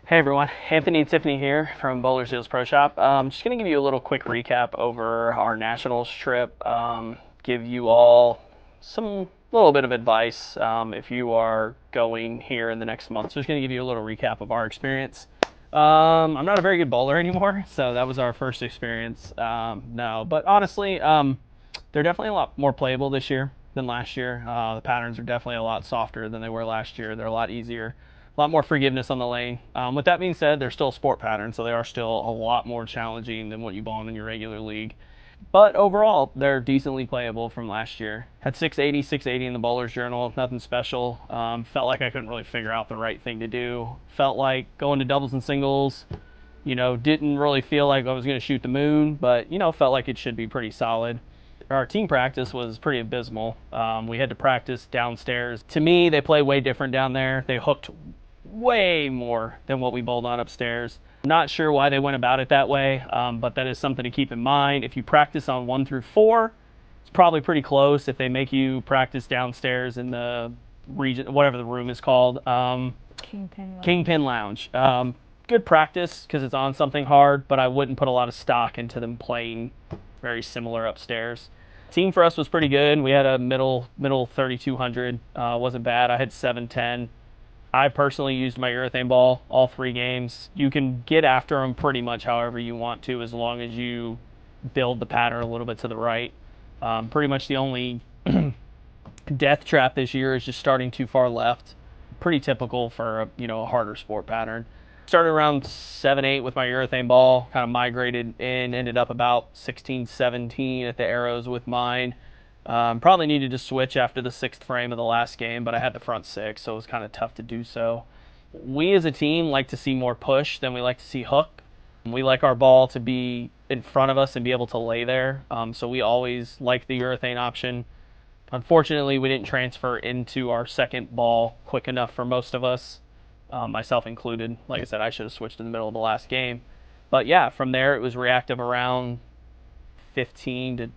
Hey everyone, Anthony and Tiffany here from Bowler Seals Pro Shop. Just going to give you a little quick recap over our nationals trip. Give you all some little bit of advice if you are going here in the next month. So just going to give you a little recap of our experience. I'm not a very good bowler anymore, so that was our first experience. No, but honestly, they're definitely a lot more playable this year than last year. The patterns are definitely a lot softer than they were last year. They're a lot easier, a lot more forgiveness on the lane. With that being said, they're still a sport pattern, so they are still a lot more challenging than what you bowl in your regular league. But overall, they're decently playable from last year. Had 680 in the Bowler's Journal, nothing special. Felt like I couldn't really figure out the right thing to do. Felt like going to doubles and singles, didn't really feel like I was going to shoot the moon, but, felt like it should be pretty solid. Our team practice was pretty abysmal. We had to practice downstairs. To me, they play way different down there. They hooked way more than what we bowled on upstairs. Not sure why they went about it that way, but that is something to keep in mind. If you practice on 1 through 4, it's probably pretty close. If they make you practice downstairs in the region, whatever the room is called, Kingpin Lounge. Good practice because it's on something hard, but I wouldn't put a lot of stock into them playing very similar upstairs. Team for us was pretty good. We had a middle 3200. Wasn't bad. I had 710. I personally used my urethane ball all 3 games. You can get after them pretty much however you want to, as long as you build the pattern a little bit to the right. Pretty much the only death trap this year is just starting too far left. Pretty typical for a harder sport pattern. Started around 7-8 with my urethane ball, kind of migrated in, ended up about 16-17 at the arrows with mine. Probably needed to switch after the 6th frame of the last game, but I had the front 6, so it was kind of tough to do so. We as a team like to see more push than we like to see hook. We like our ball to be in front of us and be able to lay there, so we always like the urethane option. Unfortunately, we didn't transfer into our second ball quick enough for most of us, myself included. Like I said, I should have switched in the middle of the last game. But yeah, from there it was reactive around 15 to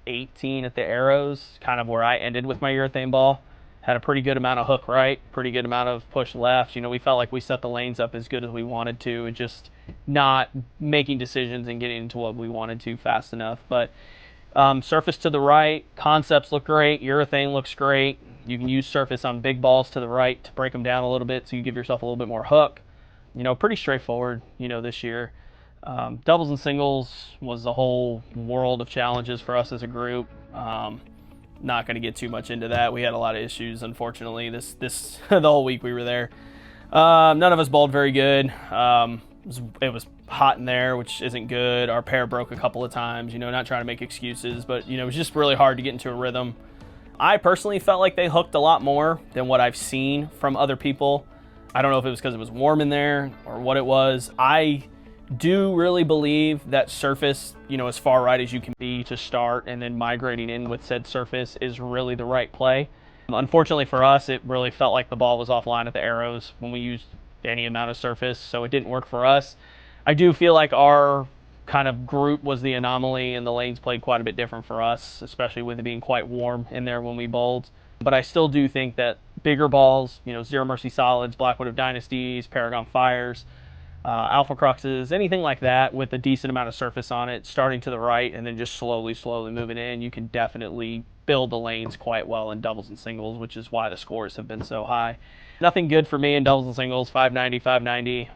18 at the arrows, kind of where I ended with my urethane ball. Had a pretty good amount of hook right, pretty good amount of push left. We felt like we set the lanes up as good as we wanted to, and just not making decisions and getting into what we wanted to fast enough. But surface to the right, concepts look great, urethane looks great. You can use surface on big balls to the right to break them down a little bit, so you give yourself a little bit more hook. Pretty straightforward, this year. Doubles and singles was a whole world of challenges for us as a group. Not going to get too much into that. We had a lot of issues, unfortunately, this the whole week we were there. None of us bowled very good. It was hot in there, which isn't good. Our pair broke a couple of times, not trying to make excuses, but, it was just really hard to get into a rhythm. I personally felt like they hooked a lot more than what I've seen from other people. I don't know if it was because it was warm in there or what it was. I do really believe that surface, as far right as you can be to start, and then migrating in with said surface is really the right play. Unfortunately for us, it really felt like the ball was offline at the arrows when we used any amount of surface, so it didn't work for us. I do feel like our kind of group was the anomaly, and the lanes played quite a bit different for us, especially with it being quite warm in there when we bowled. But I still do think that bigger balls, Zero Mercy Solids, Blackwood of Dynasties, Paragon Fires, Alpha Cruxes, anything like that with a decent amount of surface on it, starting to the right and then just slowly moving in, you can definitely build the lanes quite well in doubles and singles, which is why the scores have been so high. Nothing good for me in doubles and singles. 590.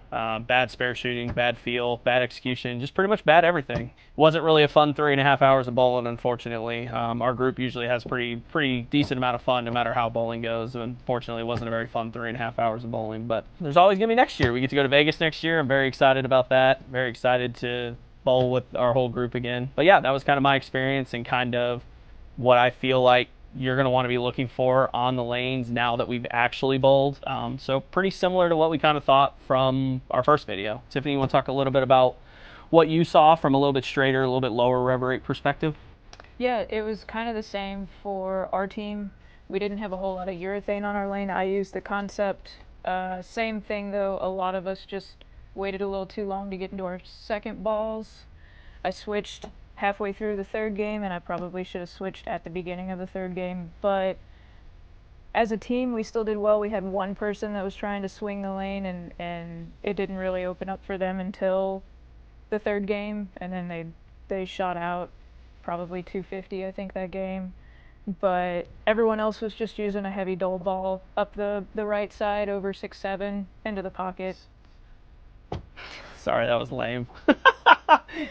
Bad spare shooting, bad feel, bad execution, just pretty much bad everything. Wasn't really a fun 3.5 hours of bowling, unfortunately. Our group usually has pretty decent amount of fun no matter how bowling goes. Unfortunately, it wasn't a very fun 3.5 hours of bowling, but there's always going to be next year. We get to go to Vegas next year. I'm very excited about that. Very excited to bowl with our whole group again. But yeah, that was kind of my experience and kind of what I feel like you're going to want to be looking for on the lanes now that we've actually bowled. So pretty similar to what we kind of thought from our first video. Tiffany, you want to talk a little bit about what you saw from a little bit straighter, a little bit lower rev rate perspective? Yeah, it was kind of the same for our team. We didn't have a whole lot of urethane on our lane. I used the concept. Same thing though, a lot of us just waited a little too long to get into our second balls. I switched halfway through the third game, and I probably should have switched at the beginning of the third game, but as a team, we still did well. We had one person that was trying to swing the lane, and it didn't really open up for them until the third game, and then they shot out probably 250, I think, that game. But everyone else was just using a heavy dole ball up the right side over 6-7 into the pocket. Sorry, that was lame.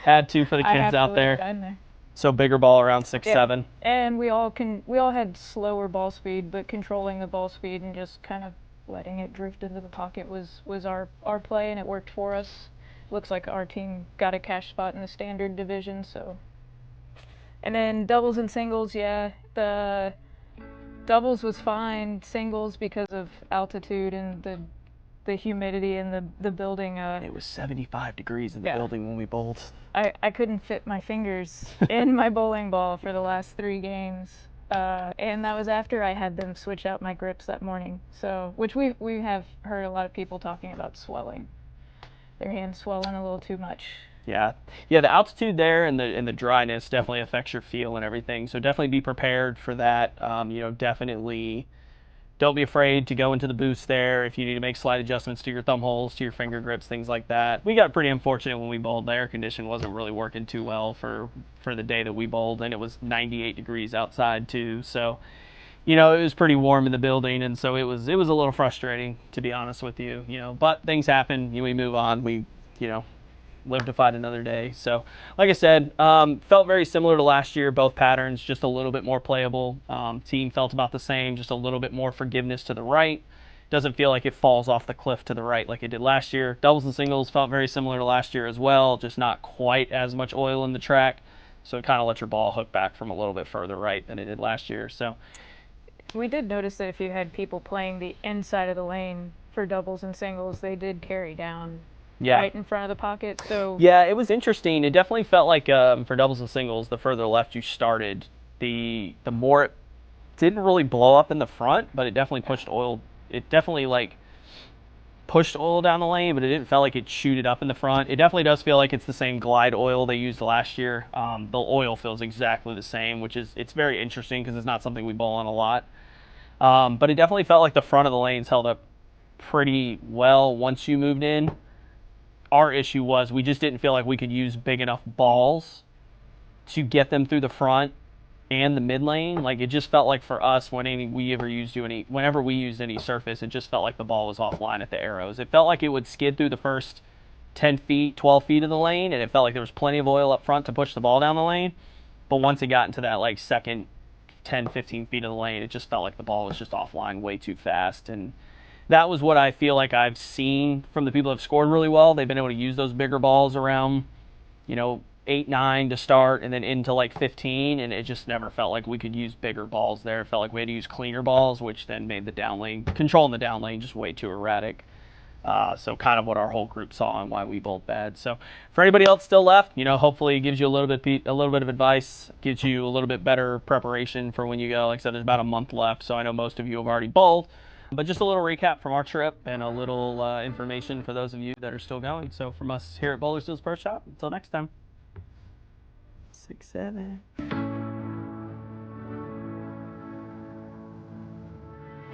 Had to for the kids out there. So bigger ball around 6-7. And we all had slower ball speed, but controlling the ball speed and just kind of letting it drift into the pocket was our play, and it worked for us. Looks like our team got a cash spot in the standard division, so. And then doubles and singles, yeah, the doubles was fine. Singles, because of altitude and the humidity in the building. It was 75 degrees in the building when we bowled. I couldn't fit my fingers in my bowling ball for the last 3 games. And that was after I had them switch out my grips that morning. So, which we have heard a lot of people talking about swelling. Their hands swelling a little too much. Yeah, the altitude there and the dryness definitely affects your feel and everything. So definitely be prepared for that. Definitely don't be afraid to go into the boost there if you need to make slight adjustments to your thumb holes, to your finger grips, things like that. We got pretty unfortunate when we bowled. The air condition wasn't really working too well for the day that we bowled, and it was 98 degrees outside too. So, it was pretty warm in the building, and so it was a little frustrating, to be honest with you. But things happen. We move on. We, live to fight another day. So, like I said, felt very similar to last year. Both patterns, just a little bit more playable. Team felt about the same, just a little bit more forgiveness to the right. Doesn't feel like it falls off the cliff to the right like it did last year. Doubles and singles felt very similar to last year as well, just not quite as much oil in the track. So it kind of lets your ball hook back from a little bit further right than it did last year. So we did notice that if you had people playing the inside of the lane for doubles and singles, they did carry down right in front of the pocket. So yeah, it was interesting. It definitely felt like for doubles and singles, the further left you started, the more it didn't really blow up in the front, but it definitely pushed oil. It definitely pushed oil down the lane, but it didn't feel like it chewed it up in the front. It definitely does feel like it's the same Glide oil they used last year. The oil feels exactly the same, which it's very interesting because it's not something we bowl on a lot. But it definitely felt like the front of the lanes held up pretty well once you moved in. Our issue was we just didn't feel like we could use big enough balls to get them through the front and the mid lane. Like, it just felt like for us, whenever we used any surface, it just felt like the ball was offline at the arrows. It felt like it would skid through the first 10 feet, 12 feet of the lane, and it felt like there was plenty of oil up front to push the ball down the lane. But once it got into that second 10, 15 feet of the lane, it just felt like the ball was just offline way too fast. And that was what I feel like I've seen from the people that have scored really well. They've been able to use those bigger balls around, 8, 9 to start, and then into 15, and it just never felt like we could use bigger balls there. It felt like we had to use cleaner balls, which then made the down lane, controlling the down lane, just way too erratic. So kind of what our whole group saw and why we bowled bad. So for anybody else still left, hopefully it gives you a little bit of advice, gives you a little bit better preparation for when you go. Like I said, there's about a month left, so I know most of you have already bowled. But just a little recap from our trip and a little information for those of you that are still going. So from us here at Bowler Seals Pro Shop, until next time. 6-7.